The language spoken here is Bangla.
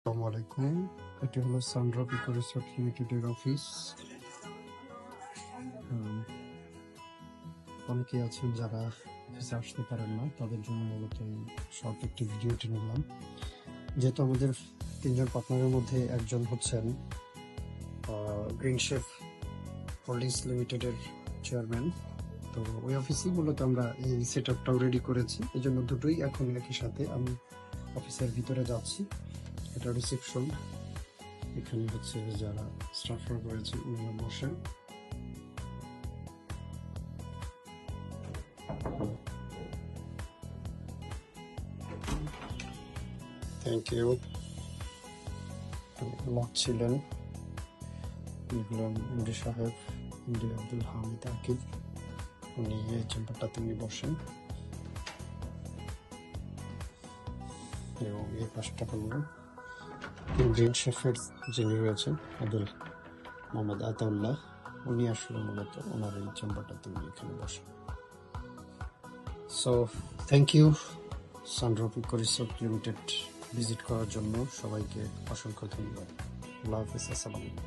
আসসালামু আলাইকুম। এটি হলো সানড্রপ ইকো রিসোর্ট লিমিটেডের অফিস। অনেকেই আছেন যারা অফিসে আসতে পারেন না, তাদের জন্য মূলত এই শর্ট একটি ভিডিওটি নিলাম। যেহেতু আমাদের 3জন পার্টনারের মধ্যে একজন হচ্ছেন গ্রিন শেফ হোল্ডিংস লিমিটেডের চেয়ারম্যান, তো ওই অফিসেই মূলত আমরা এই সেট আপটাও রেডি করেছি। এই জন্য দুটোই এখন একই সাথে আমি অফিসের ভিতরে যাচ্ছি। এটা রিসেপশন, এখানে হচ্ছে যারা স্টাফরা রয়েছে ওনারা বসেন। Thank you. ছিলেন এমডি সাহেব, এমডি আব্দুল হামিদ আকিব, উনি এই চেম্বারটাতে উনি বসেন। এবং এই পাশটা হলো গ্রিন শেফের যিনি রয়েছেন আব্দুল মোহাম্মদ আতাউল্লাহ, উনি আসলে মূলত ওনার এই চেম্বারটাতে উনি এখানে বসেন। So thank you Sundrop Eco Resort Limited visit করার জন্য সবাইকে অসংখ্য ধন্যবাদ। আল্লাহ হাফিজ, আসসালামু আলাইকুম।